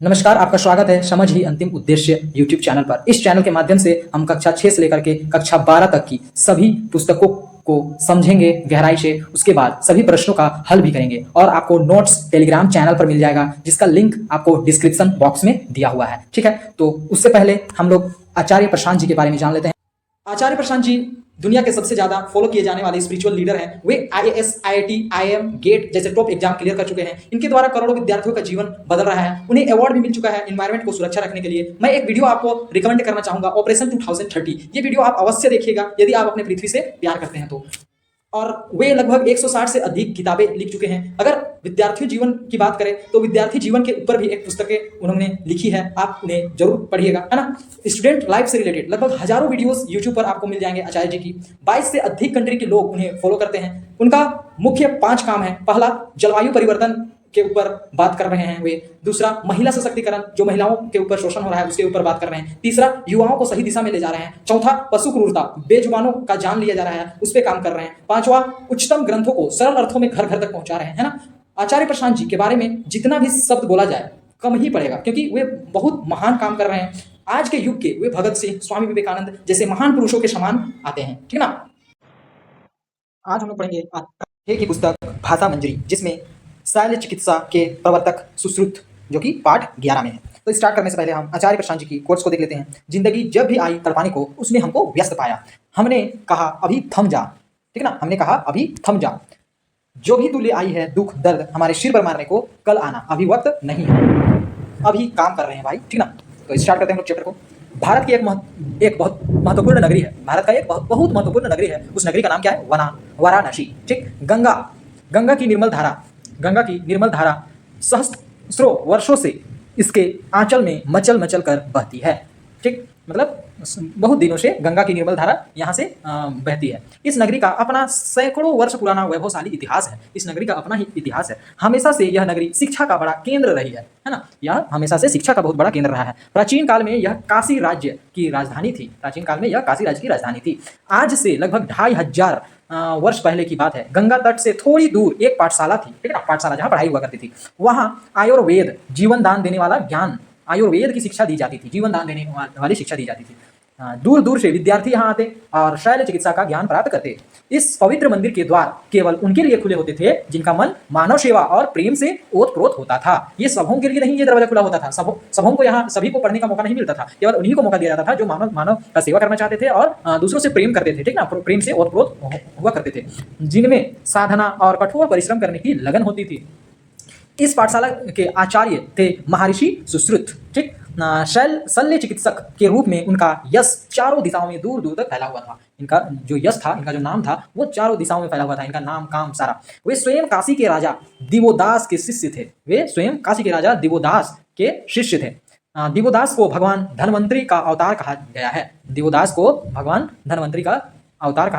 नमस्कार, आपका स्वागत है समझ ही अंतिम उद्देश्य यूट्यूब चैनल पर। इस चैनल के माध्यम से हम कक्षा 6 से लेकर के कक्षा 12 तक की सभी पुस्तकों को समझेंगे गहराई से, उसके बाद सभी प्रश्नों का हल भी करेंगे और आपको नोट्स टेलीग्राम चैनल पर मिल जाएगा, जिसका लिंक आपको डिस्क्रिप्शन बॉक्स में दिया हुआ है। ठीक है, तो उससे पहले हम लोग आचार्य प्रशांत जी के बारे में जान लेते हैं। आचार्य प्रशांत जी दुनिया के सबसे ज्यादा फॉलो किए जाने वाले स्पिरिचुअल लीडर हैं। वे IAS, IIT, IIM, गेट जैसे टॉप एग्जाम क्लियर कर चुके हैं। इनके द्वारा करोड़ों विद्यार्थियों का जीवन बदल रहा है। उन्हें अवार्ड भी मिल चुका है एनवायरमेंट को सुरक्षा रखने के लिए। मैं एक वीडियो आपको रिकमेंड करना चाहूंगा, ऑपरेशन 2030। ये वीडियो आप अवश्य देखिएगा यदि आप अपने पृथ्वी से प्यार करते हैं तो। और वे लगभग 160 से अधिक किताबें लिख चुके हैं। अगर विद्यार्थी जीवन की बात करें तो विद्यार्थी जीवन के ऊपर भी एक पुस्तकें उन्होंने लिखी है, आप उन्हें जरूर पढ़िएगा, है ना। स्टूडेंट लाइफ से रिलेटेड लगभग हजारों वीडियोस यूट्यूब पर आपको मिल जाएंगे आचार्य जी की। 22 से अधिक कंट्री के लोग उन्हें फॉलो करते हैं। उनका मुख्य 5 काम है। पहला, जलवायु परिवर्तन के ऊपर बात कर रहे हैं वे। दूसरा, महिला सशक्तिकरण, जो महिलाओं के ऊपर शोषण हो रहा है उसके ऊपर बात कर रहे हैं। तीसरा, युवाओं को सही दिशा में ले जा रहे हैं। चौथा, पशु क्रूरता, बेजुबानों का जान लिया जा रहा है, उस पर काम कर रहे हैं। पांचवा, उच्चतम ग्रंथों को सरल अर्थों में घर घर तक पहुंचा रहे हैं, है ना। आचार्य प्रशांत जी के बारे में जितना भी शब्द बोला जाए कम ही पड़ेगा, क्योंकि वे बहुत महान काम कर रहे हैं। आज के युग के वे भगत सिंह, स्वामी विवेकानंद जैसे महान पुरुषों के समान आते हैं, ठीक ना। आज हम लोग पढ़ेंगे की पुस्तक भाषा मंजरी, जिसमें शैल्य चिकित्सा के प्रवर्तक सुश्रुत, जो कि पाठ 11 में है। तो स्टार्ट करने से पहले हम आचार्य प्रशांत जी की कोट्स को देख लेते हैं। जिंदगी जब भी आई तड़पाने को, उसने हमको व्यस्त पाया। हमने कहा अभी थम जा, ठीक ना, हमने कहा अभी थम जा। जो भी तू ले आई है दुख दर्द हमारे सिर पर मारने को, कल आना अभी वक्त नहीं है। अभी काम कर रहे हैं भाई, ठीक ना। तो स्टार्ट करते हैं हम लोग चैप्टर को। भारत की एक बहुत महत्वपूर्ण नगरी है। भारत का एक बहुत महत्वपूर्ण नगरी है। उस नगरी का नाम क्या है? वाराणसी, ठीक। गंगा की निर्मल धारा सहस्त्रों वर्षों से इसके आंचल में मचल मचल कर बहती है, ठीक। मतलब बहुत दिनों से गंगा की निर्मल धारा यहाँ से बहती है। इस नगरी का अपना सैकड़ों वर्ष पुराना वैभवशाली इतिहास है। इस नगरी का अपना ही इतिहास है। हमेशा से यह नगरी शिक्षा का बड़ा केंद्र रही है ना। यह हमेशा से शिक्षा का बहुत बड़ा केंद्र रहा है। प्राचीन काल में यह काशी राज्य की राजधानी थी। आज से लगभग 2500 वर्ष पहले की बात है। गंगा तट से थोड़ी दूर एक पाठशाला थी, ठीक है ना। पाठशाला जहाँ पढ़ाई हुआ करती थी, वहाँ आयुर्वेद, जीवन दान देने वाला ज्ञान, आयुर्वेद की शिक्षा दी जाती थी, जीवन दान देने वाली शिक्षा दी जाती थी। दूर दूर से विद्यार्थी यहाँ आते और शैल्य चिकित्सा का ज्ञान प्राप्त करते। इस पवित्र मंदिर के द्वार केवल उनके लिए खुले होते थे जिनका मन मानव सेवा और प्रेम से ओतप्रोत होता था। ये सबों के लिए नहीं ये दरवाजा खुला होता था। सबों को यहाँ सभी को पढ़ने का मौका नहीं मिलता था। केवल उन्हीं को मौका दिया जाता था जो मानव का सेवा करना चाहते थे और दूसरों से प्रेम करते थे, ठीक ना। प्रेम से ओतप्रोत हुआ करते थे, जिनमें साधना और कठोर परिश्रम करने की लगन होती थी। इस पाठशाला के आचार्य थे महर्षि सुश्रुत, ठीक। शल्य चिकित्सक के रूप में उनका यश चारों दिशाओं में दूर दूर तक फैला हुआ था। इनका जो यश था, इनका जो नाम था, वो चारों दिशाओं में फैला हुआ था। इनका नाम काम सारा। वे स्वयं काशी के राजा दिवोदास के शिष्य थे। दिवोदास को भगवान धन्वंतरी का अवतार कहा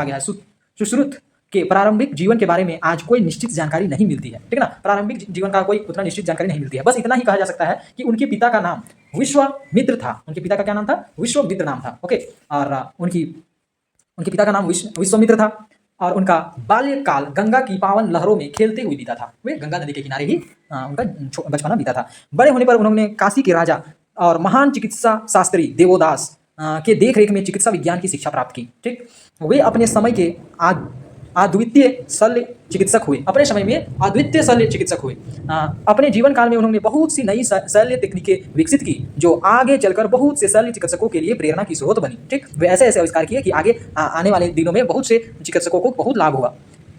गया है। सुश्रुत के प्रारंभिक जीवन के बारे में आज कोई निश्चित जानकारी नहीं मिलती है, ठीक ना। प्रारंभिक जीवन का कोई उतना निश्चित जानकारी नहीं मिलती है। बस इतना ही कहा जा सकता है कि उनके पिता का नाम विश्वामित्र था। उनके पिता का क्या नाम था? विश्वामित्र नाम था, ओके। और उनके पिता का नाम विश्वामित्र था और उनका बाल्यकाल गंगा की पावन लहरों में खेलते हुए बीता था। वे गंगा नदी के किनारे ही उनका बचपना बीता था। बड़े होने पर उन्होंने काशी के राजा और महान चिकित्सा शास्त्री देवोदास के देखरेख में चिकित्सा विज्ञान की शिक्षा प्राप्त की, ठीक। वे अपने समय के अद्वितीय शल्य चिकित्सक हुए। अपने जीवन काल में उन्होंने बहुत सी नई शल्य तकनीकें विकसित की, जो आगे चलकर बहुत से शल्य चिकित्सकों के लिए प्रेरणा की स्रोत बनी, ठीक। वे ऐसे आविष्कार किए कि आगे आने वाले दिनों में बहुत से चिकित्सकों को बहुत लाभ हुआ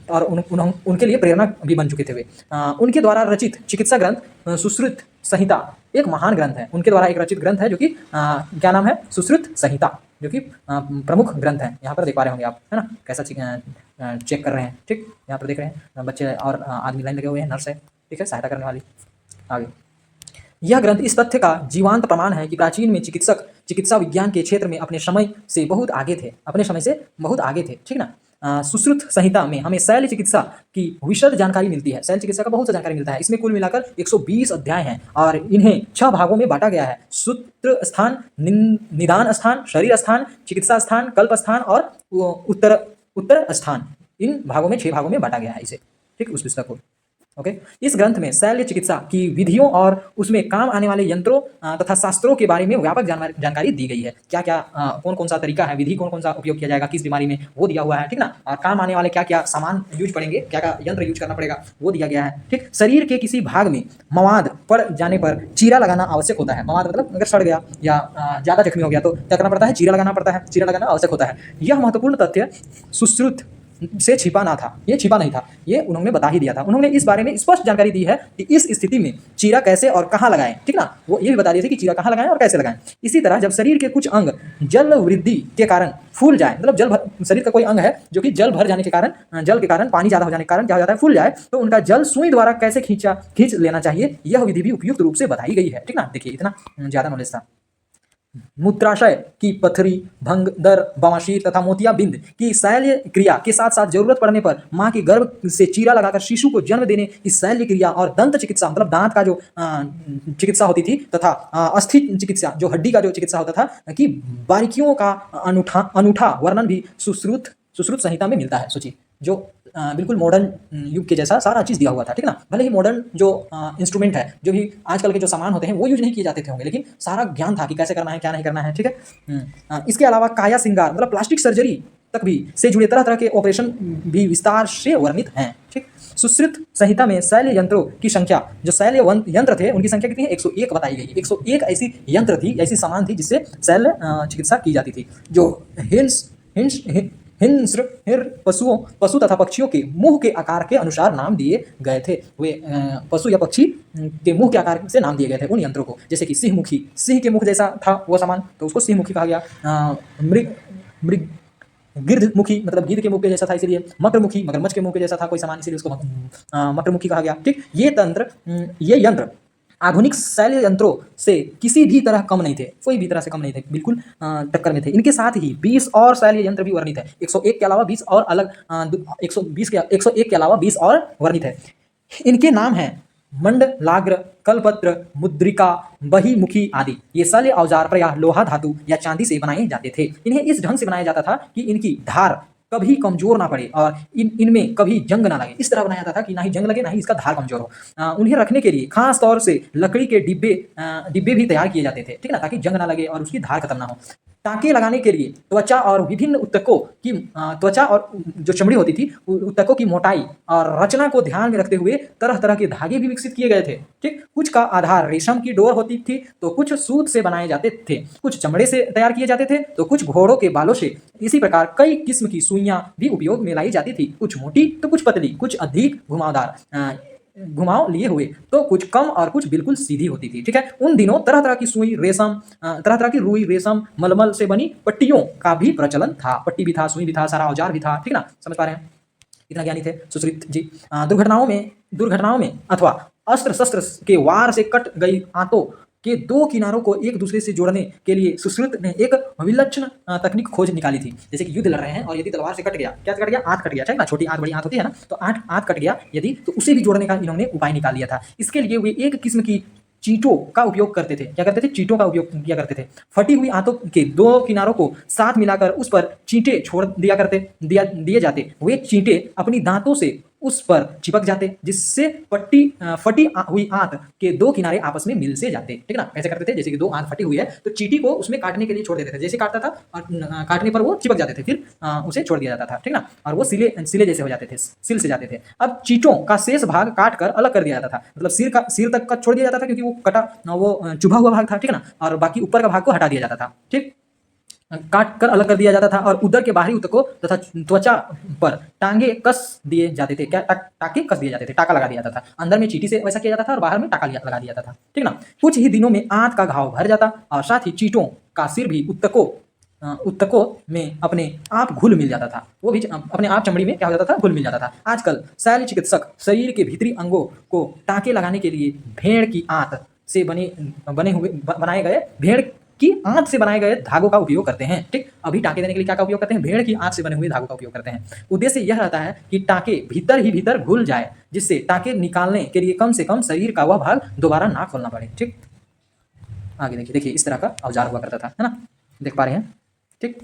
और उनके लिए प्रेरणा भी बन चुके थे वे। उनके द्वारा रचित चिकित्सा ग्रंथ सुश्रुत संहिता एक महान ग्रंथ है। उनके द्वारा एक रचित ग्रंथ है जो कि क्या नाम है? सुश्रुत संहिता, जो कि प्रमुख ग्रंथ है। यहाँ पर देख पा रहे होंगे आप, है ना, कैसा चेक कर रहे हैं, ठीक। यहाँ पर देख रहे हैं बच्चे और आदमी लाइन लगे हुए हैं, नर्स है, ठीक है, सहायता करने वाली। आगे, यह ग्रंथ इस तथ्य का जीवांत प्रमाण है कि प्राचीन में चिकित्सक चिकित्सा विज्ञान के क्षेत्र में अपने समय से बहुत आगे थे, ठीक ना। सुश्रुत संहिता में हमें शैल्य चिकित्सा की विशद जानकारी मिलती है। शैल्य चिकित्सा का बहुत सा जानकारी मिलता है। इसमें कुल मिलाकर 120 अध्याय हैं और इन्हें 6 भागों में बांटा गया है। सूत्र स्थान, निदान स्थान, शरीर स्थान, चिकित्सा स्थान, कल्प स्थान और उत्तर स्थान। इन भागों में 6 भागों में बांटा गया है इसे, ठीक, उस पुस्तक को। ओके। इस ग्रंथ में शल्य चिकित्सा की विधियों और उसमें काम आने वाले यंत्रों तथा शास्त्रों के बारे में व्यापक जानकारी दी गई है। क्या क्या कौन कौन सा तरीका है, विधि कौन कौन सा उपयोग किया जाएगा किस बीमारी में, वो दिया हुआ है, ठीक ना। और काम आने वाले क्या क्या सामान यूज पड़ेंगे, क्या क्या यंत्र यूज करना पड़ेगा, वो दिया गया है, ठीक। शरीर के किसी भाग में मवाद पड़ जाने पर चीरा लगाना आवश्यक होता है। मवाद मतलब अगर सड़ गया या ज़्यादा जख्मी हो गया तो क्या करना पड़ता है, चीरा लगाना पड़ता है, चीरा लगाना आवश्यक होता है। यह महत्वपूर्ण तथ्य सुश्रुत से छिपा ना था, ये छिपा नहीं था, ये उन्होंने बता ही दिया था। उन्होंने इस बारे में स्पष्ट जानकारी दी है कि इस स्थिति में चीरा कैसे और कहाँ लगाएं, ठीक ना। वो ये भी बता दिए थे कि चीरा कहाँ लगाएं और कैसे लगाएं। इसी तरह जब शरीर के कुछ अंग जल वृद्धि के कारण फूल जाए, मतलब शरीर का कोई अंग है जो कि जल भर जाने के कारण, जल के कारण, पानी ज्यादा हो जाने के कारण क्या हो जाता है, फूल जाए, तो उनका जल सुई द्वारा कैसे खींच लेना चाहिए, यह विधि भी उपयुक्त रूप से बताई गई है, ठीक ना। देखिए इतना ज्यादा नॉलेज था। मूत्राशय की पथरी, भंग, दर, बवासीर तथा मोतियाबिंद की शल्य क्रिया के साथ साथ जरूरत पड़ने पर मां के गर्भ से चीरा लगाकर शिशु को जन्म देने की शल्य क्रिया और दंत चिकित्सा मतलब दांत का जो चिकित्सा होती थी तथा अस्थि चिकित्सा जो हड्डी का जो चिकित्सा होता था कि बारीकियों का अनूठा वर्णन भी सुश्रुत संहिता में मिलता है। सोचिए जो बिल्कुल मॉडर्न युग के जैसा सारा चीज़ दिया हुआ था, ठीक ना। भले ही मॉडर्न जो इंस्ट्रूमेंट है, जो भी आजकल के जो सामान होते हैं वो यूज नहीं किए जाते थे होंगे, लेकिन सारा ज्ञान था कि कैसे करना है क्या नहीं करना है, ठीक है। इसके अलावा काया श्रृंगार मतलब प्लास्टिक सर्जरी तक भी से जुड़े तरह तरह के ऑपरेशन भी विस्तार से वर्णित हैं, ठीक। सुश्रुत संहिता में शल्य यंत्रों की संख्या, जो शल्य यंत्र थे उनकी संख्या कितनी है, 101 बताई गई। 101 ऐसी यंत्र थी, ऐसी सामान थी जिससे शल्य चिकित्सा की जाती थी। जो पशु तथा पक्षियों के मुंह के आकार के अनुसार नाम दिए गए थे। वे पशु या पक्षी के मुंह के आकार से नाम दिए गए थे उन यंत्रों को। जैसे कि सिंहमुखी, सिंह के मुख जैसा था वो सामान तो उसको सिंहमुखी कहा गया। मृग गिद्धमुखी मतलब गिद्ध के मुख के जैसा था इसीलिए। मकरमुखी मगरमच्छ के मुंह के जैसा था कोई सामान, इसीलिए उसको मकरमुखी कहा गया, ठीक। ये यंत्र आधुनिक शल्य यंत्रों से किसी भी तरह कम नहीं थे, कोई भी तरह से कम नहीं थे, बिल्कुल टक्कर में थे। इनके साथ ही 20 और शल्य यंत्र भी वर्णित है। 101 के अलावा 20 और अलग 101 के अलावा 20 और वर्णित है। इनके नाम हैं मंडलाग्र, कलपत्र, मुद्रिका, बहिमुखी आदि। ये शल्य औजार प्रायः लोहा धातु या चांदी से बनाए जाते थे। इन्हें इस ढंग से बनाया जाता था कि इनकी धार कभी कमजोर ना पड़े और इनमें कभी जंग ना लगे। इस तरह बनाया जाता था कि ना ही जंग लगे ना ही इसका धार कमजोर हो। उन्हें रखने के लिए खास तौर से लकड़ी के डिब्बे भी तैयार किए जाते थे, ठीक ना, ताकि जंग ना लगे और उसकी धार खत्म ना हो। टाँके लगाने के लिए त्वचा और विभिन्न ऊतकों की त्वचा और जो चमड़ी होती थी ऊतकों की मोटाई और रचना को ध्यान में रखते हुए तरह तरह के धागे भी विकसित किए गए थे, ठीक। कुछ का आधार रेशम की डोर होती थी तो कुछ सूत से बनाए जाते थे, कुछ चमड़े से तैयार किए जाते थे तो कुछ घोड़ों के बालों से। इसी प्रकार कई किस्म की सुइयां भी उपयोग में लाई जाती थी, कुछ मोटी तो कुछ पतली, कुछ अधिक घुमावदार घुमाव लिए हुए तो कुछ कम और कुछ बिल्कुल सीधी होती थी, ठीक है। उन दिनों तरह तरह की सुई रेशम, तरह तरह की रुई रेशम मलमल से बनी पट्टियों का भी प्रचलन था। पट्टी भी था, सुई भी था, सारा औजार भी था, ठीक ना। समझ पा रहे हैं, इतना ज्ञानी थे सुश्रुत जी। दुर्घटनाओं में अथवा अस्त्र शस्त्र के वार से कट गई आंतों के दो किनारों को एक दूसरे से जोड़ने के लिए सुश्रुत ने एक विलक्षण तकनीक खोज निकाली थी। जैसे कि युद्ध लड़ रहे हैं और यदि तलवार से कट गया, क्या कट गया, आंत कट गया, ठीक ना, छोटी आंत बड़ी आंत होती है ना, तो आंत कट गया यदि, तो उसे भी जोड़ने का इन्होंने उपाय निकाल लिया था। इसके लिए वे एक किस्म की चींटों का उपयोग करते थे। क्या करते थे, चींटों का उपयोग किया करते थे। फटी हुई आंतों के दो किनारों को साथ मिलाकर उस पर चींटे छोड़ दिए जाते। वे चींटे अपनी दांतों से उस पर चिपक जाते जिससे फटी हुई आंत के दो किनारे आपस में मिल से जाते, ठीक ना। कैसे करते थे, जैसे कि दो आंत फटी हुई है तो चींटी को उसमें काटने के लिए छोड़ देते थे, जैसे काटता था और काटने पर वो चिपक जाते थे, फिर उसे छोड़ दिया जाता था, ठीक ना, और वो सिले जैसे हो जाते थे, सिल से जाते थे। अब चींटों का शेष भाग काट कर अलग कर दिया जाता था, मतलब सिर तक का छोड़ दिया जाता था क्योंकि वो चुभा हुआ भाग था, ठीक ना, और बाकी ऊपर का भाग को हटा दिया जाता था, ठीक, काट कर अलग कर दिया जाता था। और उदर के बाहरी ऊतकों तथा त्वचा पर टांगे कस दिए जाते थे। क्या टाके कस दिए जाते थे, टाका लगा दिया जाता था। अंदर में चीटी से वैसा किया जाता था और बाहर में टाका लगा दिया जाता था, ठीक ना। कुछ ही दिनों में आंत का घाव भर जाता और साथ ही चींटों का सिर भी ऊतकों में अपने आप घुल मिल जाता था, वो भी अपने आप चमड़ी में क्या हो जाता था, घुल मिल जाता था। आजकल शल्य चिकित्सक शरीर के भीतरी अंगों को टाके लगाने के लिए भेड़ की आंत से बनाए गए धागों का उपयोग करते हैं, ठीक। अभी टाके देने के लिए क्या का उपयोग करते हैं, भेड़ की आंत से बने हुए धागों का उपयोग करते हैं। उद्देश्य यह रहता है कि टाके भीतर घुल जाए, जिससे टाके निकालने के लिए कम से कम शरीर का वह भाग दोबारा ना खोलना पड़े, ठीक। आगे देखिए इस तरह का औजार हुआ करता था, है ना, देख पा रहे हैं, ठीक।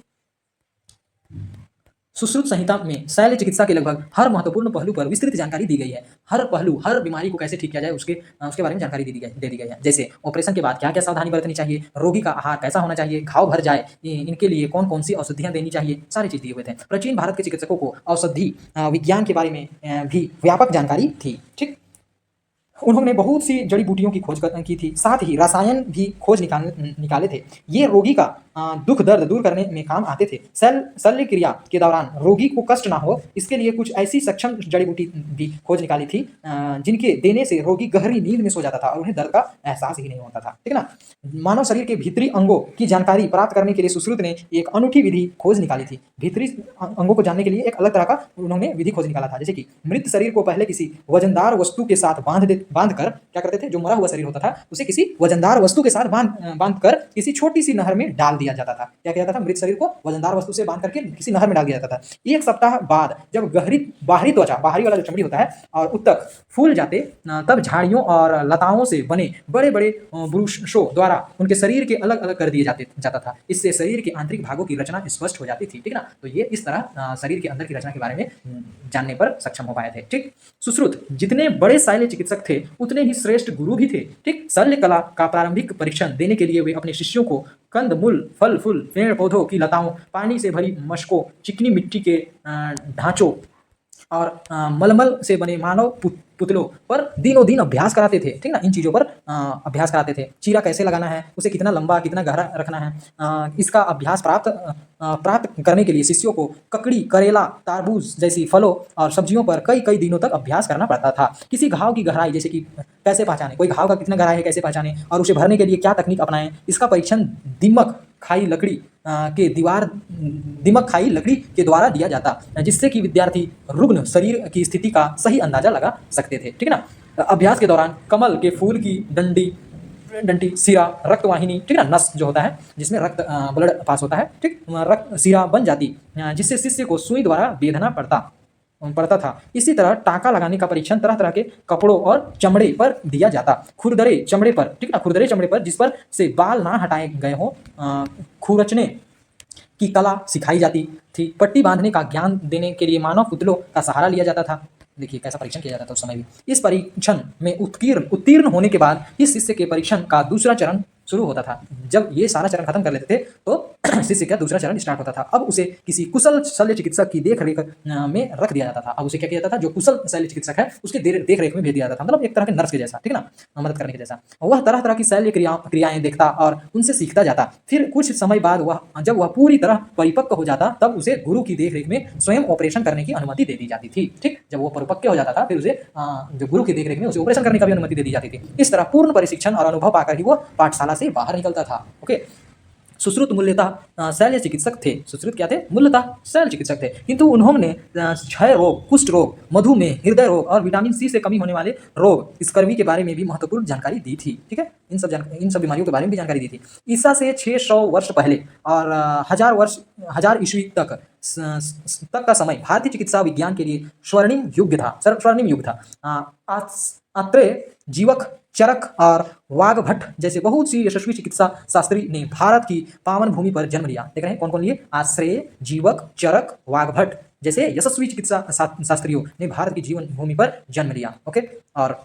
सुश्रुत संहिता में शल्य चिकित्सा के लगभग हर महत्वपूर्ण पहलू पर विस्तृत जानकारी दी गई है। हर पहलू, हर बीमारी को कैसे ठीक किया जाए उसके बारे में जानकारी दे दी गई है। जैसे ऑपरेशन के बाद क्या क्या सावधानी बरतनी चाहिए, रोगी का आहार कैसा होना चाहिए, घाव भर जाए इनके लिए कौन कौन सी औषधियाँ देनी चाहिए, सारी चीज़ दिए हुए थे। प्राचीन भारत के चिकित्सकों को औषधि विज्ञान के बारे में भी व्यापक जानकारी थी। ठीक, उन्होंने बहुत सी जड़ी बूटियों की खोज की थी, साथ ही रसायन भी खोज निकाले थे। ये रोगी का दुख दर्द दूर करने में काम आते थे। शल्य क्रिया के दौरान रोगी को कष्ट ना हो, इसके लिए कुछ ऐसी सक्षम जड़ी बूटी भी खोज निकाली थी जिनके देने से रोगी गहरी नींद में सो जाता था और उन्हें दर्द का एहसास ही नहीं होता था। ठीक है ना। मानव शरीर के भीतरी अंगों की जानकारी प्राप्त करने के लिए सुश्रुत ने एक अनूठी विधि खोज निकाली थी। भीतरी अंगों को जानने के लिए एक अलग तरह का उन्होंने विधि खोज निकाला था। जैसे कि मृत शरीर को पहले किसी वजनदार वस्तु के साथ बांध कर क्या करते थे, जो मरा हुआ शरीर होता था उसे किसी वजनदार वस्तु के साथ बांध कर किसी छोटी सी नहर में डाल दिया जाता था। क्या किया जाता था, मृत शरीर को वजनदार वस्तु से बांध करके किसी नहर में डाल दिया जाता था। एक सप्ताह बाद जब गहरी बाहरी त्वचा, बाहरी वाला जो चमड़ी होता है और उत्तक फूल जाते, तब झाड़ियों और लताओं से बने बड़े बड़े ब्रूशों द्वारा उनके शरीर के अलग अलग कर दिए जाता था। इससे शरीर के आंतरिक भागों की रचना स्पष्ट हो जाती थी। ठीक ना। तो ये इस तरह शरीर के अंदर की रचना के बारे में जानने पर सक्षम हो पाए थे। ठीक, सुश्रुत जितने बड़े शल्य चिकित्सक थे उतने ही श्रेष्ठ गुरु भी थे। ठीक, शल्य कला का प्रारंभिक परीक्षण देने के लिए वे अपने शिष्यों को कंद मूल, फल फूल, पेड़ पौधों की लताओं, पानी से भरी मशकों, चिकनी मिट्टी के ढांचों और मलमल से बने मानव पुतलों पर दिनों दिन अभ्यास कराते थे। ठीक ना। इन चीज़ों पर अभ्यास कराते थे। चीरा कैसे लगाना है, उसे कितना लंबा कितना गहरा रखना है, इसका अभ्यास प्राप्त करने के लिए शिष्यों को ककड़ी, करेला, तरबूज जैसी फलों और सब्जियों पर कई कई दिनों तक अभ्यास करना पड़ता था। किसी घाव की गहराई, जैसे कि कैसे पहचाने, कोई घाव का कितना गहराई है कैसे पहचाने और उसे भरने के लिए क्या तकनीक अपनाएं, इसका परीक्षण दिमक खाई लकड़ी के द्वारा दिया जाता, जिससे कि विद्यार्थी रुग्ण शरीर की स्थिति का सही अंदाजा लगा सकते थे। ठीक है ना। अभ्यास के दौरान कमल के फूल की डंडी, सिरा, रक्तवाहिनी, ठीक है ना, नस जो होता है जिसमें रक्त ब्लड पास होता है, ठीक, रक्त सिरा बन जाती, जिससे शिष्य को सुई द्वारा बेधना पड़ता था। इसी तरह टाँका लगाने का परीक्षण तरह तरह के कपड़ों और चमड़े पर दिया जाता। खुरदरे चमड़े पर, ठीक है, खुरदरे चमड़े पर जिस पर से बाल ना हटाए गए हो, खुरचने की कला सिखाई जाती थी। पट्टी बांधने का ज्ञान देने के लिए मानव पुतलों का सहारा लिया जाता था। देखिए कैसा परीक्षण किया जाता था उस समय भी। इस परीक्षण में उत्तीर्ण होने के बाद इस शिष्य के परीक्षण का दूसरा चरण शुरू होता था। जब ये सारा चरण खत्म कर लेते थे तो शिष्य का दूसरा चरण स्टार्ट होता था। अब उसे किसी कुशल शल्य चिकित्सक की देख रेख में रख दिया जाता था। अब उसे क्या किया जाता था, जो कुशल शल्य चिकित्सक है उसके देख रेख में भेज दिया जाता था, मतलब एक तरह के नर्स के जैसा। ठीक है ना, मदद करने के जैसा। वह तरह तरह की शल्य क्रियाएं देखता और उनसे सीखता जाता। फिर कुछ समय बाद जब वह पूरी तरह परिपक्व हो जाता तब उसे गुरु की देख रेख में स्वयं ऑपरेशन करने की अनुमति दे दी जाती थी। ठीक, जब वो परिपक्व हो जाता था फिर उसे जो गुरु की देख रेख में उसे ऑपरेशन करने का भी अनुमति दे दी जाती थी। इस तरह पूर्ण प्रशिक्षण और अनुभव पाकर ही वो पाठशाला से बाहर निकलता था। ओके, सुश्रुत मूल्यतः शल्य चिकित्सक थे। सुश्रुत क्या थे, मूल्यतः शल्य चिकित्सक थे, किंतु उन्होंने क्षय रोग, कुष्ठ रोग, मधुमेह, हृदय रोग और विटामिन सी से कमी होने वाले रोग, स्कर्वी के बारे में भी महत्वपूर्ण जानकारी दी थी। ठीक है, इन सब बीमारियों के बारे में भी जानकारी दी थी। ईसा से 600 वर्ष पहले और 1000 ईस्वी तक का समय भारतीय चिकित्सा विज्ञान के लिए स्वर्णिम युग था। अत्रेय, जीवक, चरक और वाघभट्ट जैसे बहुत सी यशस्वी चिकित्सा शास्त्री ने भारत की पावन भूमि पर जन्म लिया। देख रहे हैं कौन कौन लिए, आश्रय, जीवक, चरक, वाघभट्ट जैसे यशस्वी चिकित्सा शास्त्रियों ने भारत की जीवन भूमि पर जन्म लिया। ओके, और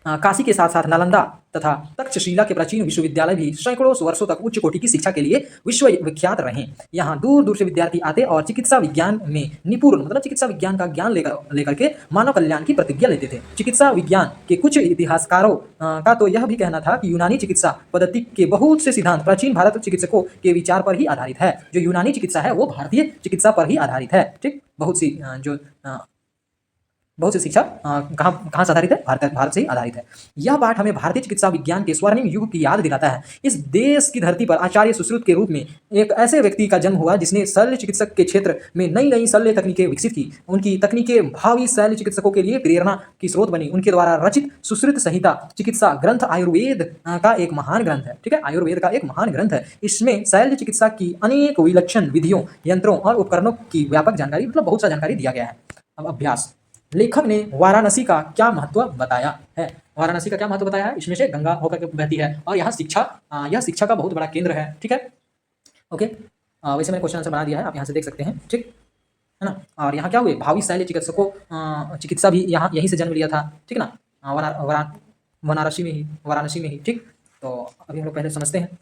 काशी के साथ साथ नालंदा तथा तक्षशिला के प्राचीन विश्वविद्यालय भी सैकड़ों वर्षों तक उच्च कोटि की शिक्षा के लिए विश्व विख्यात रहे। यहाँ दूर दूर से विद्यार्थी आते और चिकित्सा विज्ञान में निपुण, मतलब चिकित्सा विज्ञान का ज्ञान लेकर के मानव कल्याण की प्रतिज्ञा लेते थे। चिकित्सा विज्ञान के कुछ इतिहासकारों का तो यह भी कहना था कि यूनानी चिकित्सा पद्धति के बहुत से सिद्धांत प्राचीन भारत चिकित्सकों के विचार पर ही आधारित है। जो यूनानी चिकित्सा है वो भारतीय चिकित्सा पर ही आधारित है। ठीक, बहुत सी शिक्षा कहाँ से आधारित है, भारत से ही आधारित है। यह पाठ हमें भारतीय चिकित्सा विज्ञान के स्वर्णिम युग की याद दिलाता है। इस देश की धरती पर आचार्य सुश्रुत के रूप में एक ऐसे व्यक्ति का जन्म हुआ जिसने शल्य चिकित्सक के क्षेत्र में नई नई शल्य तकनीकें विकसित की। उनकी तकनीकें भावी शल्य चिकित्सकों के लिए प्रेरणा की स्रोत बनी। उनके द्वारा रचित सुश्रुत संहिता चिकित्सा ग्रंथ आयुर्वेद का एक महान ग्रंथ है। ठीक है, आयुर्वेद का एक महान ग्रंथ है। इसमें शल्य चिकित्सा की अनेक विलक्षण विधियों, यंत्रों और उपकरणों की व्यापक जानकारी, मतलब बहुत सा जानकारी दिया गया है। अब अभ्यास। लेखक ने वाराणसी का क्या महत्व बताया है। वाराणसी का क्या महत्व बताया है, इसमें से गंगा होकर के बहती है और यहाँ यह शिक्षा का बहुत बड़ा केंद्र है। ठीक है, ओके, वैसे मैंने क्वेश्चन आंसर बना दिया है, आप यहाँ से देख सकते हैं। ठीक, है ना। और यहाँ क्या हुए, भावी शैल्य चिकित्सकों चिकित्सा भी यहाँ यहीं से जन्म लिया था, ठीक है ना। वाराणसी में ही, ठीक। तो अभी हम लोग पहले समझते हैं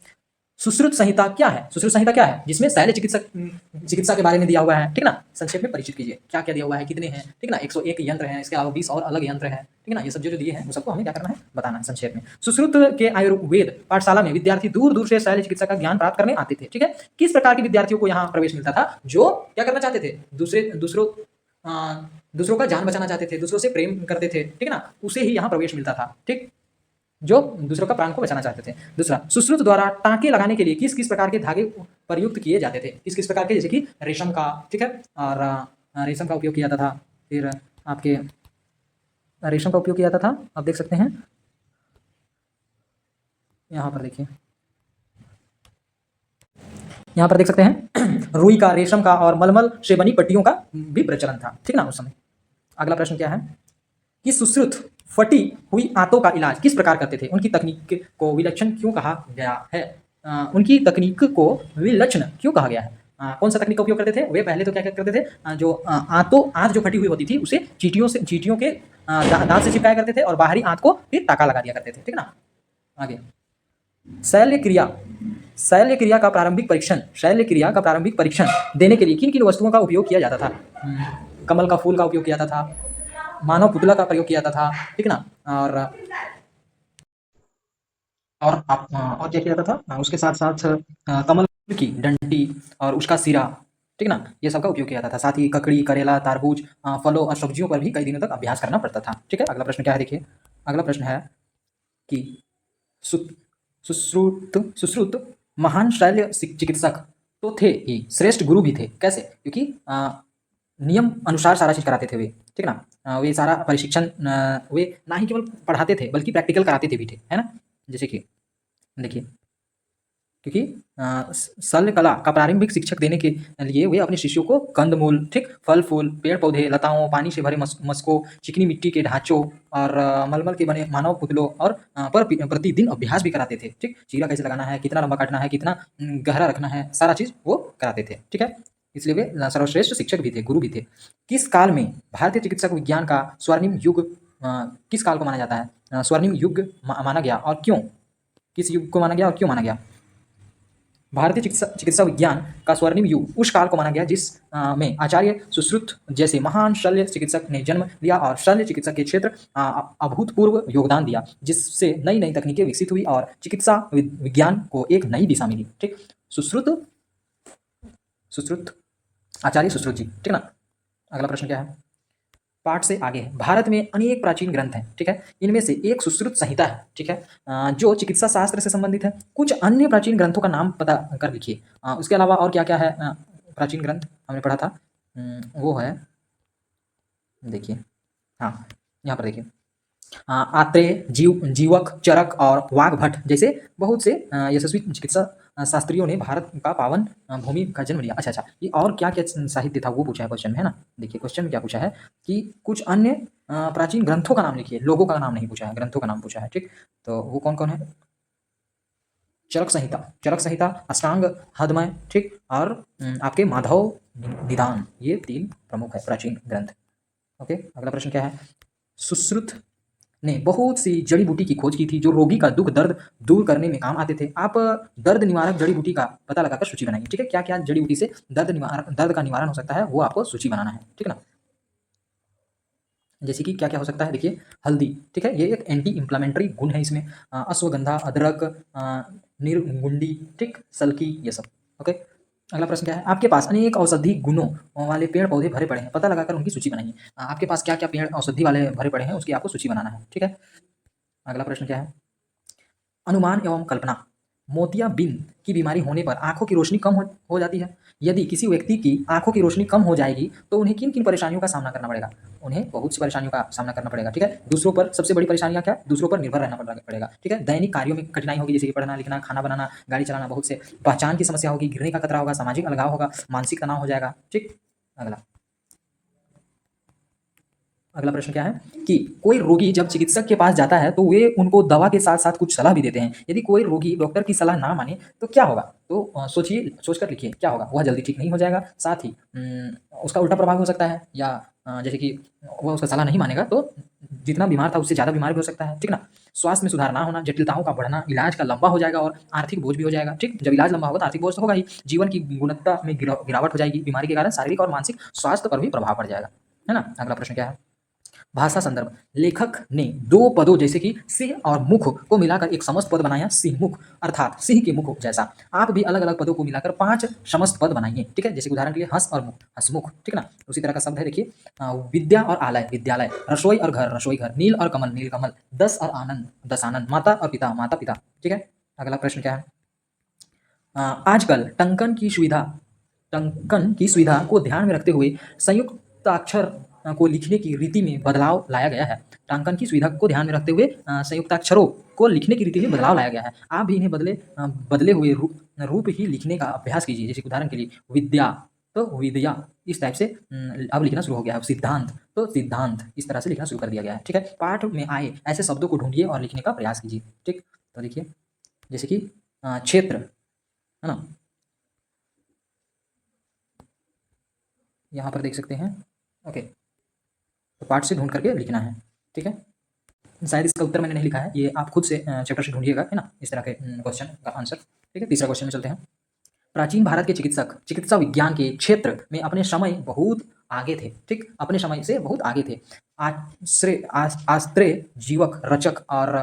सुश्रुत संहिता क्या है। सुश्रुत संहिता क्या है, जिसमें शैल्य चिकित्सा के बारे में दिया हुआ है, ठीक ना। संक्षेप में परिचित कीजिए क्या क्या दिया हुआ है, कितने हैं, ठीक ना। 101 यंत्र हैं, इसके अलावा 20 और अलग यंत्र हैं, ठीक ना। ये सब जो दिए हैं वो सबको हमें क्या करना है, बताना है संक्षेप में। सुश्रुत के आयुर्वेद पाठशाला में विद्यार्थी दूर दूर से शैल्य चिकित्सा का ज्ञान प्राप्त करने आते थे, ठीक है। किस प्रकार के विद्यार्थियों को यहाँ प्रवेश मिलता था, जो क्या करना चाहते थे, दूसरों का जान बचाना चाहते थे, दूसरों से प्रेम करते थे, ठीक है ना, उसे ही यहाँ प्रवेश मिलता था, ठीक, जो दूसरों का प्राण को बचाना चाहते थे। दूसरा, सुश्रुत द्वारा टाँके लगाने के लिए किस किस प्रकार के धागे प्रयुक्त किए जाते थे, किस किस प्रकार के, जैसे कि रेशम का, ठीक है, और रेशम का उपयोग किया जाता था। फिर आपके रेशम का उपयोग किया जाता था, आप देख सकते हैं यहाँ पर, देखिए यहाँ पर देख सकते हैं रुई का, रेशम का और मलमल से बनी पट्टियों का भी प्रचलन था, ठीक ना, उस समय। अगला प्रश्न क्या है कि सुश्रुत फटी हुई आंतों का इलाज किस प्रकार करते थे, उनकी तकनीक को विलक्षण क्यों कहा गया है। उनकी तकनीक को विलक्षण क्यों कहा गया है। कौन सा तकनीक का उपयोग करते थे वे, पहले तो क्या क्या करते थे, जो आंत जो फटी हुई होती थी उसे चीटियों के दांत से चिपकाया करते थे और बाहरी आंत को फिर टाका लगा दिया करते थे, ठीक ना। आगे, शैल्य क्रिया का प्रारंभिक परीक्षण देने के लिए किन किन वस्तुओं का उपयोग किया जाता था। कमल का फूल का उपयोग किया जाता था, मानव पुतला का प्रयोग किया जाता था, ठीक ना। और क्या किया जाता था, उसके साथ साथ कमल की डंडी और उसका सिरा, ठीक ना, ये सब का उपयोग किया जाता था। साथ ही ककड़ी, करेला, तरबूज, फलों और सब्जियों पर भी कई दिनों तक अभ्यास करना पड़ता था, ठीक है। अगला प्रश्न क्या है, देखिए अगला प्रश्न है कि सुश्रुत महान शैल्य चिकित्सक तो थे ही, श्रेष्ठ गुरु भी थे। कैसे, क्योंकि नियम अनुसार सारा चीज कराते थे वे, ठीक ना। वे सारा प्रशिक्षण वे ना ही केवल पढ़ाते थे बल्कि प्रैक्टिकल कराते थे भी थे, है ना। जैसे कि देखिए, क्योंकि शल्य कला का प्रारंभिक शिक्षक देने के लिए वे अपने शिष्यों को कंदमूल, ठीक, फल फूल, पेड़ पौधे, लताओं, पानी से भरे मस्कों, चिकनी मिट्टी के ढांचों और मलमल के बने मानव पुतलों और पर प्रतिदिन अभ्यास भी कराते थे, ठीक। चीरा कैसे लगाना है, कितना लंबा काटना है, कितना गहरा रखना है, सारा चीज वो कराते थे, ठीक है। इसलिए वे सर्वश्रेष्ठ शिक्षक भी थे, गुरु भी थे। किस काल में भारतीय चिकित्सक विज्ञान का स्वर्णिम युग किस काल को माना जाता है, स्वर्णिम युग माना गया और क्यों, किस युग को माना गया और क्यों माना गया। भारतीय चिकित्सा विज्ञान का स्वर्णिम युग उस काल को माना गया जिस में आचार्य सुश्रुत जैसे महान शल्य चिकित्सक ने जन्म लिया और शल्य चिकित्सा के क्षेत्र अभूतपूर्व योगदान दिया, जिससे नई नई तकनीकें विकसित हुई और चिकित्सा विज्ञान को एक नई दिशा मिली, ठीक। सुश्रुत आचार्य सुश्रुत जी, ठीक ना। अगला प्रश्न क्या है, पाठ से आगे है। भारत में अनेक प्राचीन ग्रंथ हैं, ठीक है, इनमें से एक सुश्रुत संहिता है, ठीक है, जो चिकित्सा शास्त्र से संबंधित है। कुछ अन्य प्राचीन ग्रंथों का नाम पता कर लिखिए। उसके अलावा और क्या क्या है प्राचीन ग्रंथ हमने पढ़ा था, वो है, देखिए, हाँ यहाँ पर देखिए, आत्रेय, जीवक, चरक और वाघभट्ट जैसे बहुत से यशस्वी चिकित्सा शास्त्रियों ने भारत का पावन भूमि का जन्म लिया। अच्छा, ये और क्या क्या साहित्य था वो पूछा है क्वेश्चन में, है ना। देखिए क्वेश्चन में क्या पूछा है कि कुछ अन्य प्राचीन ग्रंथों का नाम लिखिए, लोगों का नाम नहीं पूछा है, ग्रंथों का नाम पूछा है, ठीक। तो वो कौन कौन है, चरक संहिता, अष्टांग हदमय, ठीक, और आपके माधव निदान, ये 3 प्रमुख है प्राचीन ग्रंथ। ओके, अगला प्रश्न क्या है, सुश्रुत ने बहुत सी जड़ी बूटी की खोज की थी जो रोगी का दुख दर्द दूर करने में काम आते थे। आप दर्द निवारक जड़ी बूटी का पता लगाकर सूची बनाइए, ठीक है। क्या क्या जड़ी बूटी से दर्द का निवारण हो सकता है वो आपको सूची बनाना है, ठीक है ना। जैसे कि क्या क्या हो सकता है, देखिए हल्दी, ठीक है, ये एक एंटी इंफ्लेमेटरी गुण है इसमें। अश्वगंधा, अदरक, निर्गुंडी, ठीक, सल्की, ये सब। ओके, अगला प्रश्न क्या है, आपके पास अनेक औषधि गुणों वाले पेड़ पौधे भरे पड़े हैं, पता लगाकर उनकी सूची बनाइए। आपके पास क्या क्या पेड़ औषधि वाले भरे पड़े हैं उसकी आपको सूची बनाना है, ठीक है। अगला प्रश्न क्या है, अनुमान एवं कल्पना। मोतियाबिंद की बीमारी होने पर आंखों की रोशनी कम हो जाती है। यदि किसी व्यक्ति की आंखों की रोशनी कम हो जाएगी तो उन्हें किन किन परेशानियों का सामना करना पड़ेगा। उन्हें बहुत सी परेशानियों का सामना करना पड़ेगा, ठीक है। दूसरों पर, सबसे बड़ी परेशानियां क्या, दूसरों पर निर्भर रहना पड़ेगा, ठीक है। दैनिक कार्यों में कठिनाई होगी, जैसे कि पढ़ना लिखना, खाना बनाना, गाड़ी चलाना, बहुत से पहचान की समस्या होगी, गिरने का खतरा होगा, सामाजिक अलगाव होगा, मानसिक तनाव हो जाएगा, ठीक। अगला, अगला प्रश्न क्या है कि कोई रोगी जब चिकित्सक के पास जाता है तो वे उनको दवा के साथ साथ कुछ सलाह भी देते हैं। यदि कोई रोगी डॉक्टर की सलाह ना माने तो क्या होगा? तो सोचिए, सोचकर लिखिए क्या होगा। वह जल्दी ठीक नहीं हो जाएगा, साथ ही उसका उल्टा प्रभाव हो सकता है, या जैसे कि वह उसका सलाह नहीं मानेगा तो जितना बीमार था उससे ज़्यादा बीमार भी हो सकता है, ठीक ना? स्वास्थ्य में सुधार ना होना, जटिलताओं का बढ़ना, इलाज का लंबा हो जाएगा और आर्थिक बोझ भी हो जाएगा, ठीक? जब इलाज लंबा होगा तो आर्थिक बोझ तो होगा ही, जीवन की गुणवत्ता में गिरावट हो जाएगी, बीमारी के कारण शारीरिक और मानसिक स्वास्थ्य पर भी प्रभाव पड़ जाएगा, है ना? अगला प्रश्न क्या है? भाषा संदर्भ। लेखक ने दो पदों जैसे कि सिंह और मुख को मिलाकर एक समस्त पद बनाया, सिंह मुख, अर्थात सिंह के मुख जैसा। आप भी अलग अलग पदों को मिलाकर 5 समस्त पद बनाइए, ठीक है? जैसे उदाहरण के लिए हंस और मुख, हंसमुख, ठीक ना? उसी तरह का शब्द है, देखिए विद्या और आलय, विद्यालय, रसोई और घर, रसोई घर, नील और कमल, नील कमल, दस और आनंद, दसानंद, माता और पिता, माता पिता, ठीक है? अगला प्रश्न क्या है? आजकल टंकन की सुविधा को ध्यान में रखते हुए संयुक्ताक्षर को लिखने की रीति में बदलाव लाया गया है। टंकन की सुविधा को ध्यान में रखते हुए संयुक्ताक्षरों को लिखने की रीति में बदलाव लाया गया है। आप भी इन्हें बदले हुए रूप ही लिखने का अभ्यास कीजिए। जैसे उदाहरण के लिए विद्या तो विद्या, इस टाइप से अब लिखना शुरू हो गया है। सिद्धांत तो सिद्धांत, इस तरह से लिखना शुरू कर दिया गया है, ठीक है? पाठ में आए ऐसे शब्दों को ढूंढिए और लिखने का प्रयास कीजिए, ठीक? तो देखिए जैसे कि क्षेत्र, है ना? यहाँ पर देख सकते हैं, ओके। तो पार्ट से ढूंढ करके लिखना है, ठीक है? शायद इसका उत्तर मैंने नहीं लिखा है, ये आप खुद से चैप्टर से ढूंढिएगा, है ना? इस तरह के क्वेश्चन का आंसर, ठीक है? तीसरा क्वेश्चन में चलते हैं। प्राचीन भारत के चिकित्सक चिकित्सा विज्ञान के क्षेत्र में अपने समय बहुत आगे थे, ठीक? अपने समय से बहुत आगे थे। आश्रय जीवक, रचक और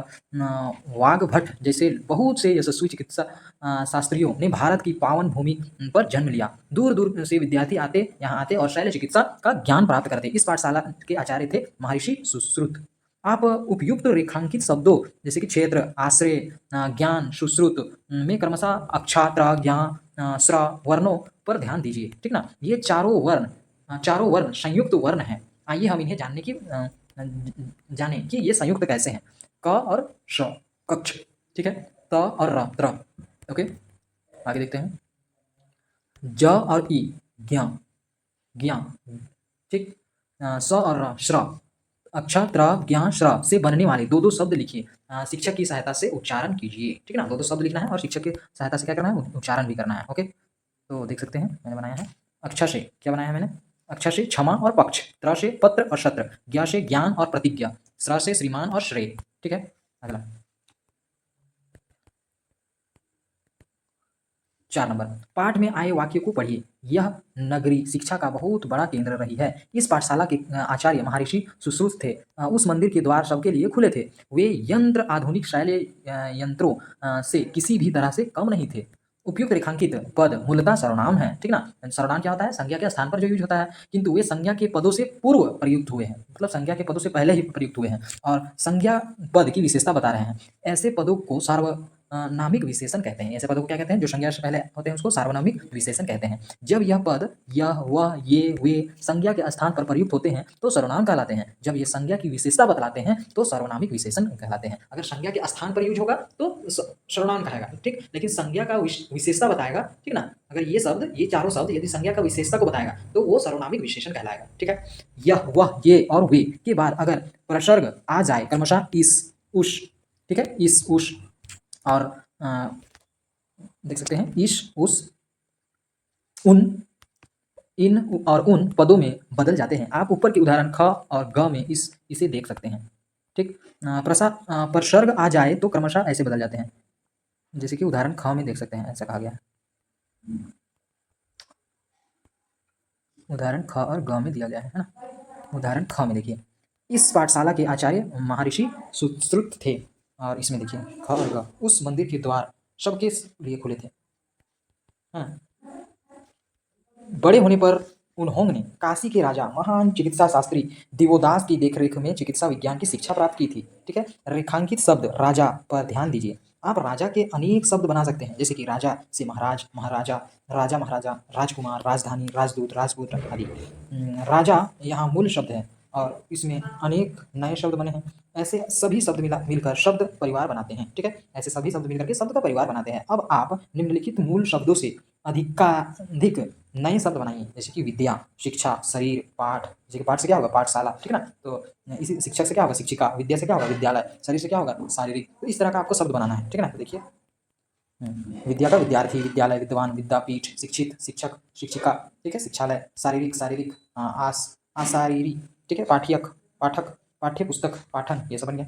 वाघभट्ट जैसे बहुत से यशस्वी चिकित्सा शास्त्रियों ने भारत की पावन भूमि पर जन्म लिया। दूर दूर से विद्यार्थी यहाँ आते और शैल्य चिकित्सा का ज्ञान प्राप्त करते। इस पाठशाला के आचार्य थे महर्षि सुश्रुत। आप उपयुक्त रेखांकित शब्दों जैसे कि क्षेत्र, आश्रय, ज्ञान, सुश्रुत में क्रमशः अक्षात्र, ज्ञान, स्र वर्णों पर ध्यान दीजिए, ठीक ना? ये चारों वर्ण संयुक्त वर्ण हैं। आइए हम इन्हें जाने कि ये संयुक्त कैसे हैं। क और श, कक्ष, ठीक है? त और र, त्र, ओके। आगे देखते हैं। ज और ई, ज्ञान, ज्ञान, ठीक? स और र, श्र, अक्षर, त्र, ज्ञान, श्र से बनने वाले दो दो शब्द लिखिए। शिक्षक की सहायता से उच्चारण कीजिए, ठीक है ना? दो दो शब्द लिखना है और शिक्षक की सहायता से क्या करना है? उच्चारण भी करना है, ओके। तो देख सकते हैं मैंने बनाया है। अक्षर से क्या बनाया है मैंने? अक्षर से क्षमा और पक्ष, त्र से पत्र और शत्र, ज्ञा से ज्ञान और प्रतिज्ञा, श्र से श्रीमान और श्रेय, ठीक है? अगला 4 नंबर, पाठ में आए वाक्य को पढ़िए। यह नगरी शिक्षा का बहुत बड़ा केंद्र रही है। इस पाठशाला के आचार्य महर्षि सुश्रुत थे। उस मंदिर के द्वार सबके लिए खुले थे। वे यंत्र आधुनिक शैली यंत्रों से किसी भी तरह से कम नहीं थे। उपयुक्त रेखांकित पद मूलतः सर्वनाम है, ठीक ना? सर्वनाम क्या होता है? संज्ञा के स्थान पर जो यूज होता है, किंतु वे संज्ञा के पदों से पूर्व प्रयुक्त हुए हैं, मतलब संज्ञा के पदों से पहले ही प्रयुक्त हुए हैं और संज्ञा पद की विशेषता बता रहे हैं। ऐसे पदों को सार्वनामिक विशेषण कहते हैं। ऐसे पदों को क्या कहते हैं? जो संज्ञा से पहले होते हैं उसको सार्वनामिक विशेषण कहते हैं। जब यह पद यह, वह, ये, वे संज्ञा के स्थान पर प्रयुक्त होते हैं तो सर्वनाम कहलाते हैं। जब ये संज्ञा की विशेषता बतलाते हैं तो सार्वनामिक विशेषण कहलाते हैं। अगर संज्ञा के स्थान पर यूज होगा तो सर्वनाम कहेगा, ठीक? लेकिन संज्ञा का विशेषता बताएगा, ठीक ना? अगर ये शब्द, ये चारों शब्द यदि संज्ञा का विशेषता को बताएगा तो वो सर्वनामिक विशेषण कहलाएगा, ठीक है? यह, वह, ये और वे के बाद अगर प्रसर्ग आ जाए क्रमशः इस, उस, ठीक है? इस, उस और देख सकते हैं इस, उस, उन, इन और उन पदों में बदल जाते हैं। आप ऊपर के उदाहरण ख और ग में इसे देख सकते हैं, ठीक? प्रसर्ग आ जाए तो क्रमशः ऐसे बदल जाते हैं। जैसे कि उदाहरण ख में देख सकते हैं, ऐसा कहा गया है। उदाहरण ख और ग में दिया गया है ना? उदाहरण ख में देखिए, इस पाठशाला के आचार्य महर्षि सुश्रुत थे और इसमें देखिए ख और ग, उस मंदिर के द्वार सबके लिए खुले थे। हाँ, बड़े होने पर उन्होंने काशी के राजा महान चिकित्सा शास्त्री दिवोदास की देखरेख में चिकित्सा विज्ञान की शिक्षा प्राप्त की थी, ठीक है? रेखांकित शब्द राजा पर ध्यान दीजिए। आप राजा के अनेक शब्द बना सकते हैं, जैसे कि राजा से महाराज, महाराजा, राजा, महाराजा, राजकुमार, राजधानी, राजदूत, राजपुत्र आदि। राजा यहाँ मूल शब्द है और इसमें अनेक नए शब्द बने हैं। ऐसे सभी शब्द मिलकर शब्द परिवार बनाते हैं, ठीक है? ऐसे सभी शब्द मिलकर के शब्द का परिवार बनाते हैं। अब आप निम्नलिखित मूल शब्दों से अधिकाधिक नए शब्द बनाइए, जैसे कि विद्या, शिक्षा, शरीर, पाठ। जैसे कि पाठ से क्या होगा, पाठशाला, ठीक है ना। तो इसी शिक्षक से क्या होगा, शिक्षिका। विद्या से क्या होगा, विद्यालय। शरीर से क्या होगा, शारीरिक। तो इस तरह का आपको शब्द बनाना है, ठीक है ना। तो देखिए विद्या का विद्यार्थी, विद्यालय, विद्वान, विद्यापीठ, शिक्षित, शिक्षक, शिक्षिका, ठीक है। शिक्षालय, शारीरिक, शारीरिक, अशारीरिक, ठीक है। पाठ्यक, पाठक, पाठ्य पुस्तक, पाठन, ये सब बन गया।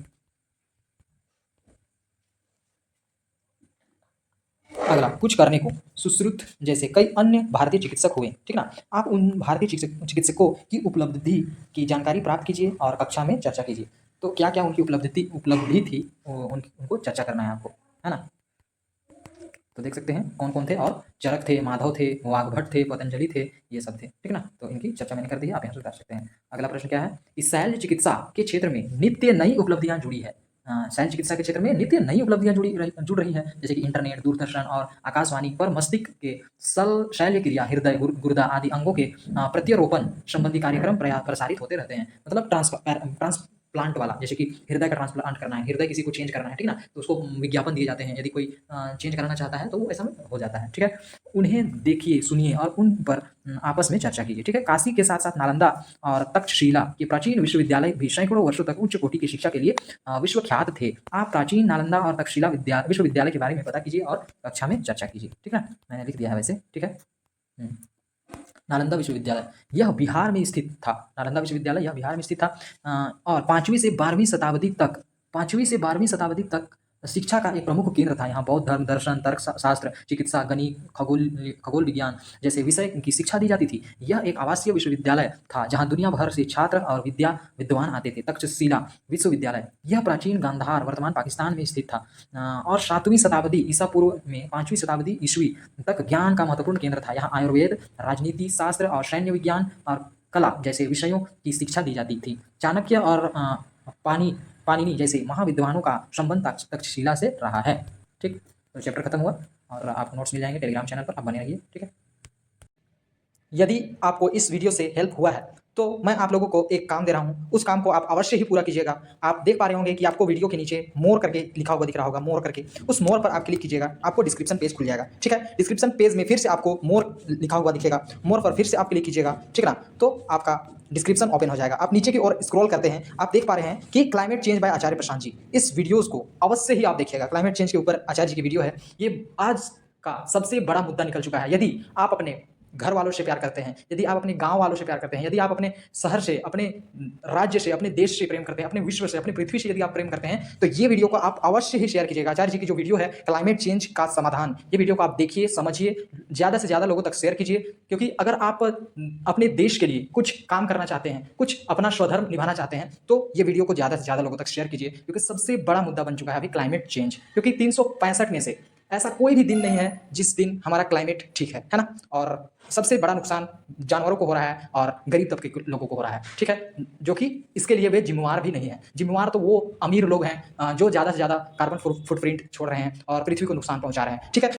अगला, कुछ करने को। सुश्रुत जैसे कई अन्य भारतीय चिकित्सक हुए, ठीक है ना। आप उन भारतीय चिकित्सकों की उपलब्धि की जानकारी प्राप्त कीजिए और कक्षा में चर्चा कीजिए। तो क्या क्या उनकी उपलब्धि थी, उनको चर्चा करना है आपको, है ना। तो देख सकते हैं कौन कौन थे, और चरक थे, माधव थे, वाघभट्ट थे, पतंजलि थे, ये सब थे, ठीक है ना। तो इनकी चर्चा मैंने कर दी है, आप यहाँ से उतार सकते हैं। अगला प्रश्न क्या है, इस शैल्य चिकित्सा के क्षेत्र में नित्य नई उपलब्धियां जुड़ी है। शैल्य चिकित्सा के क्षेत्र में नित्य नई उपलब्धियां जुड़ रही है, जैसे कि इंटरनेट, दूरदर्शन और आकाशवाणी पर मस्तिष्क के शल्य क्रिया, हृदय, गुर्दा आदि अंगों के प्रत्यारोपण संबंधी कार्यक्रम प्रसारित होते रहते हैं। मतलब ट्रांसप्लांट वाला, जैसे कि हृदय का ट्रांसप्लांट करना है, हृदय किसी को चेंज करना है, ठीक है ना। तो उसको विज्ञापन दिए जाते हैं, यदि कोई चेंज कराना चाहता है तो वो ऐसा हो जाता है, ठीक है। उन्हें देखिए, सुनिए और उन पर आपस में चर्चा कीजिए, ठीक है। काशी के साथ साथ नालंदा और तक्षशिला के प्राचीन विश्वविद्यालय भी सैकड़ों वर्षों तक उच्च कोटि की शिक्षा के लिए विश्वख्यात थे। आप प्राचीन नालंदा और तक्षशिला विश्वविद्यालय के बारे में पता कीजिए और कक्षा में चर्चा कीजिए, ठीक है। मैंने लिख दिया है वैसे, ठीक है। नालंदा विश्वविद्यालय यह बिहार में स्थित था। नालंदा विश्वविद्यालय यह बिहार में स्थित था, और 5वीं से 12वीं शताब्दी तक, 5वीं से 12वीं शताब्दी तक शिक्षा का एक प्रमुख केंद्र था। यहाँ बौद्ध धर्म, दर्शन, तर्क शास्त्र, चिकित्सा, गणित, खगोल विज्ञान जैसे विषय की शिक्षा दी जाती थी। यह एक आवासीय विश्वविद्यालय था जहाँ दुनिया भर से छात्र और विद्वान आते थे। तक्षशिला विश्वविद्यालय यह प्राचीन गांधार, वर्तमान पाकिस्तान में स्थित था, और 7वीं शताब्दी ईसा पूर्व में 5वीं शताब्दी ईस्वी तक ज्ञान का महत्वपूर्ण केंद्र था। यहाँ आयुर्वेद, राजनीति शास्त्र और सैन्य विज्ञान और कला जैसे विषयों की शिक्षा दी जाती थी। चाणक्य और पाणिनि जैसे महाविद्वानों का संबंध तक्षशिला से रहा है, ठीक। तो चैप्टर खत्म हुआ, और आपको नोट्स मिल जाएंगे टेलीग्राम चैनल पर, आप बने रहिए, ठीक है। यदि आपको इस वीडियो से हेल्प हुआ है तो मैं आप लोगों को एक काम दे रहा हूं, उस काम को आप अवश्य ही पूरा कीजिएगा। आप देख पा रहे होंगे कि आपको वीडियो के नीचे मोर करके लिखा हुआ दिख रहा होगा, मोर करके, उस मोर पर आप क्लिक कीजिएगा, आपको डिस्क्रिप्शन पेज खुल जाएगा, ठीक है। डिस्क्रिप्शन पेज में फिर से आपको मोर लिखा हुआ दिखेगा, मोर पर फिर से आप क्लिक कीजिएगा, ठीक है ना। तो आपका डिस्क्रिप्शन ओपन हो जाएगा। आप नीचे की ओर स्क्रॉल करते हैं, आप देख पा रहे हैं कि क्लाइमेट चेंज बाय आचार्य प्रशांत जी। इस वीडियोस को अवश्य ही आप देखिएगा। क्लाइमेट चेंज के ऊपर आचार्य जी की वीडियो है। ये आज का सबसे बड़ा मुद्दा निकल चुका है। यदि आप अपने घर वालों से प्यार करते हैं, यदि आप अपने गांव वालों से प्यार करते हैं, यदि आप अपने शहर से, अपने राज्य से, अपने देश से प्रेम करते हैं, अपने विश्व से, अपनी पृथ्वी से यदि आप प्रेम करते हैं, तो ये वीडियो को आप अवश्य ही शेयर कीजिएगा। आचार्य जी की जो वीडियो है क्लाइमेट चेंज का समाधान, ये वीडियो को आप देखिए, समझिए, ज़्यादा से ज़्यादा लोगों तक शेयर कीजिए। क्योंकि अगर आप अपने देश के लिए कुछ काम करना चाहते हैं, कुछ अपना स्वधर्म निभाना चाहते हैं, तो ये वीडियो को ज़्यादा से ज़्यादा लोगों तक शेयर कीजिए। क्योंकि सबसे बड़ा मुद्दा बन चुका है अभी क्लाइमेट चेंज। क्योंकि 365 में से ऐसा कोई भी दिन नहीं है जिस दिन हमारा क्लाइमेट ठीक है ना। और सबसे बड़ा नुकसान जानवरों को हो रहा है और गरीब तबके के लोगों को हो रहा है, ठीक है। जो कि इसके लिए वे जिम्मेवार भी नहीं है। जिम्मेवार तो वो अमीर लोग हैं जो ज़्यादा से ज़्यादा कार्बन फुटप्रिंट छोड़ रहे हैं और पृथ्वी को नुकसान पहुंचा रहे हैं, ठीक है।